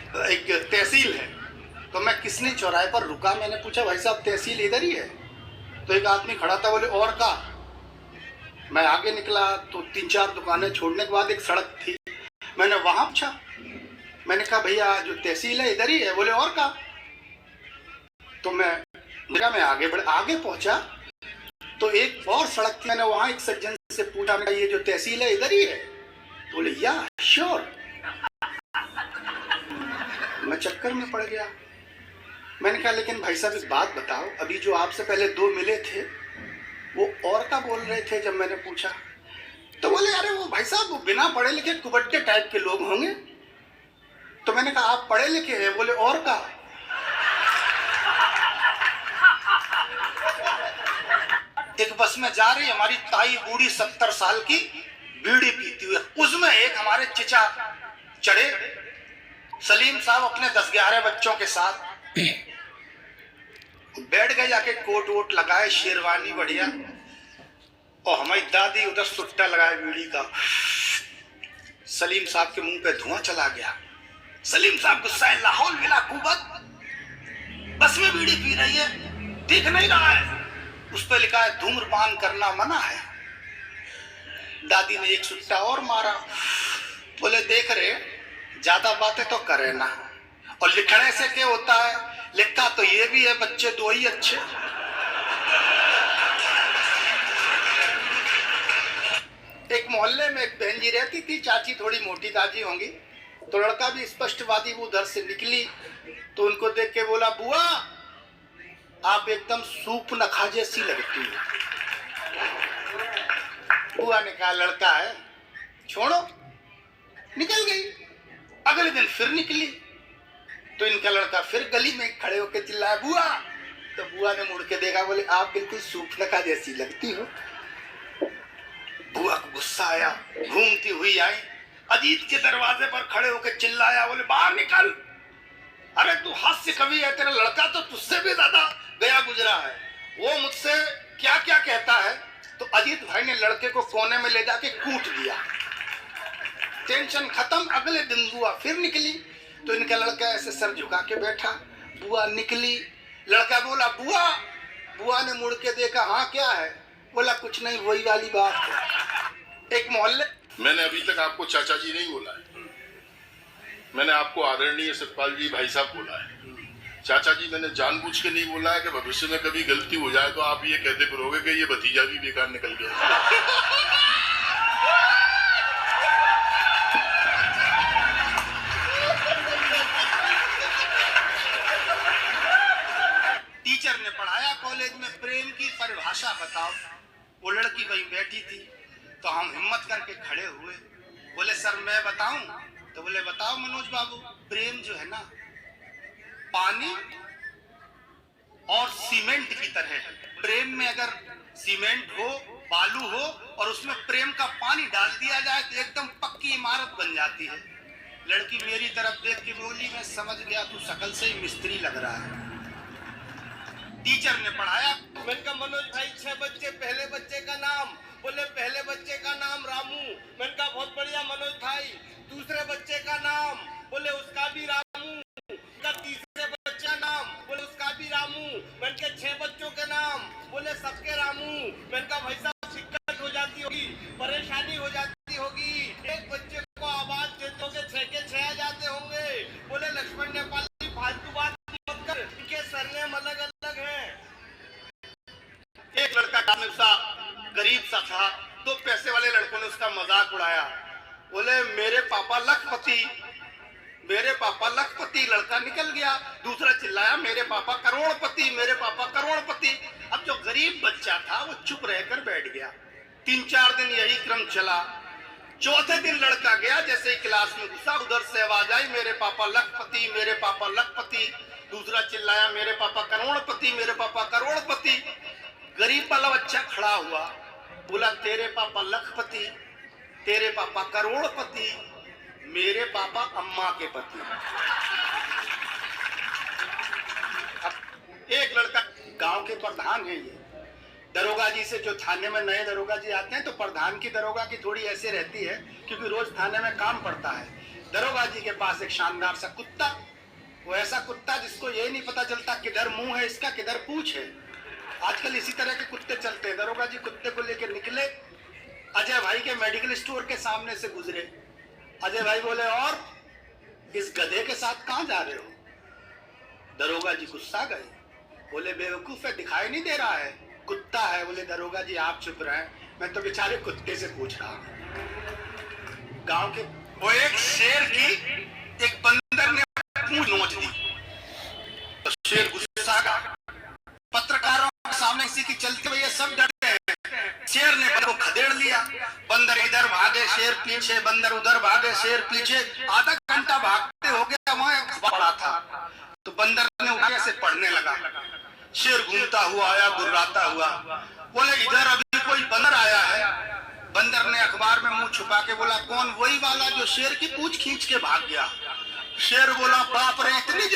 एक तहसील है, तो मैं किसने चौराहे पर रुका, मैंने पूछा भाई साहब तहसील इधर ही है? तो एक आदमी खड़ा था, बोले और का? मैं आगे निकला तो 3-4 दुकानें छोड़ने के बाद एक सड़क थी, मैंने वहां पूछा, मैंने कहा भैया जो तहसील है इधर ही है? बोले और का? तो मैं आगे पहुंचा तो एक और सड़क थी, मैंने वहां एक सज्जन से पूछा, ये जो तहसील है इधर ही है? बोले या श्योर। मैं चक्कर में पड़ गया। मैंने कहा लेकिन भाई साहब एक बात बताओ, अभी जो आपसे पहले 2 मिले थे वो और का बोल रहे थे जब मैंने पूछा? तो बोले अरे वो भाई साहब वो बिना पढ़े लिखे कुबट्टे टाइप के लोग होंगे। तो मैंने कहा आप पढ़े लिखे हैं? बोले और का? एक बस में जा रही हमारी ताई बूढ़ी 70 साल की, बीड़ी पीती हुई, उसमें एक हमारे चिचा चढ़े, सलीम साहब अपने 10-11 बच्चों के साथ बैठ गए, जाके कोट वोट लगाए, शेरवानी बढ़िया, और हमारी दादी उधर सुट्टा लगाए बीड़ी का। सलीम साहब के मुंह पे धुआं चला गया। सलीम साहब गुस्सा, लाहौल मिला कुबत, बस में बीड़ी पी रही है, दिख नहीं रहा है, उस पर लिखा है धूम्रपान करना मना है। दादी ने एक सुट्टा और मारा, बोले देख रहे ज्यादा बातें तो करे ना, और लिखने से क्या होता है, लिखता तो ये भी है बच्चे 2 ही अच्छे। एक मोहल्ले में एक बहन जी रहती थी, चाची थोड़ी मोटी ताजी होंगी, तो लड़का भी स्पष्टवादी, वो उधर से निकली तो उनको देख के बोला बुआ आप एकदम सूप नखा जैसी लगती है। बुआ ने कहा लड़का है छोड़ो, निकल गई। अगले दिन फिर निकली तो इनका लड़का फिर गली में खड़े होकर चिल्लाया बुआ। तो बुआ ने मुड़ के देखा, बोले आप बिल्कुल सूप नखा जैसी लगती हो। बुआ को गुस्सा आया, घूमती हुई आई, अजीत के दरवाजे पर खड़े होकर चिल्लाया, बोले बाहर निकल, अरे तू हास्य कवि है, तेरा लड़का तो तुझसे भी ज्यादा गया गुजरा है, वो मुझसे क्या क्या कहता है। तो अजीत भाई ने लड़के को कोने में ले जाके कूट दिया। टेंशन खत्म। अगले दिन बुआ फिर निकली तो इनका लड़का ऐसे सर झुका के बैठा। बुआ निकली, लड़का बोला बुआ। बुआ ने मुड़ के देखा, हाँ क्या है? बोला कुछ नहीं, वही वाली बात है। एक मोहल्ले, मैंने अभी तक आपको चाचा जी नहीं बोला है, मैंने आपको आदरणीय सतपाल जी भाई साहब बोला है। चाचा जी मैंने जानबूझ के नहीं बोला है कि भविष्य में कभी गलती हो जाए तो आप ये कहते फिरोगे कि ये भतीजा भी बेकार निकल गया। टीचर ने पढ़ाया कॉलेज में, प्रेम की परिभाषा बताओ। वो लड़की वहीं बैठी थी तो हम हिम्मत करके खड़े हुए, बोले सर मैं बताऊं? तो बोले बताओ मनोज बाबू। प्रेम जो है ना, पानी और सीमेंट की तरह है। प्रेम में अगर सीमेंट हो, बालू हो और उसमें प्रेम का पानी डाल दिया जाए तो एकदम पक्की इमारत बन जाती है। लड़की मेरी तरफ देख के बोली, मैं समझ गया तू शकल से ही मिस्त्री लग रहा है। टीचर ने पढ़ाया, मैंने कहा मनोज भाई 6 बच्चे, पहले बच्चे का नाम? बोले पहले बच्चे का नाम रामू। मैंने कहा बहुत बढ़िया मनोज भाई। दूसरे बच्चे का नाम? बोले उसका भी रामू। का तीसरे बच्चे का नाम? बोले उसका भी रामू। मैंने कहा 6 बच्चों के नाम? बोले सबके रामू। मैंने कहा भाई साहब दिक्कत हो जाती होगी, परेशानी हो जाती होगी, एक बच्चे को आवाज दे दोगे 6 के 6 आ जाते होंगे। बोले लक्ष्मण नेपाली फालतू बात मत कर, इनके सरनेम अलग अलग है। एक लड़का कामिल सा गरीब सा था, 2 पैसे वाले लड़कों ने उसका मजाक उड़ाया, बोले मेरे पापा लखपति, मेरे पापा लखपति। लड़का निकल गया। दूसरा चिल्लाया मेरे पापा करोड़पति, मेरे पापा करोड़पति। अब जो गरीब बच्चा था वो चुप रहकर बैठ गया। 3-4 दिन यही क्रम चला। चौथे दिन लड़का गया, जैसे ही क्लास में घुसा उधर से आवाज आई मेरे पापा लखपति, मेरे पापा लखपति। दूसरा चिल्लाया मेरे पापा करोड़पति, मेरे पापा करोड़पति। गरीब वाला बच्चा खड़ा हुआ, बोला तेरे पापा लखपति, तेरे पापा करोड़पति, मेरे पापा अम्मा के पति। एक लड़का गांव के प्रधान है, ये दरोगा जी से, जो थाने में नए दरोगा जी आते हैं तो प्रधान की दरोगा की थोड़ी ऐसे रहती है क्योंकि रोज थाने में काम पड़ता है। दरोगा जी के पास एक शानदार सा कुत्ता, वो ऐसा कुत्ता जिसको ये नहीं पता चलता किधर मुंह है इसका किधर पूंछ है। आजकल इसी तरह के कुत्ते चलते हैं। दरोगा जी कुत्ते को लेकर निकले, अजय भाई के मेडिकल स्टोर के सामने से गुजरे। अजय भाई बोले, और इस गधे के साथ कहां जा रहे हो? दरोगा जी गुस्सा गए, बोले बेवकूफ है, दिखाई नहीं दे रहा है, कुत्ता है। बोले दरोगा जी आप चुप रहे, मैं तो बेचारे कुत्ते से पूछ रहा हूं। गांव के वो एक शेर की एक बंदर ने पूंछ नोच दी तो शेर गुस्सा गया। पत्रकारों के सामने किसी की चलते हुए सब डर गए। शेर ने बंदर को खदेड़ लिया, बंदर इधर भागे शेर पीछे, बंदर उधर भागे शेर पीछे। आधा घंटा भागते हो गया, वहां पड़ा था तो बंदर ने उठे से पढ़ने लगा। शेर घूमता हुआ आया, गुर्राता हुआ, बोले इधर अभी कोई बंदर आया है। बंदर ने अखबार में मुंह छुपा के बोला, कौन? वही वाला जो शेर की पूंछ खींच के भाग गया। शेर बोला, बाप रे, इतनी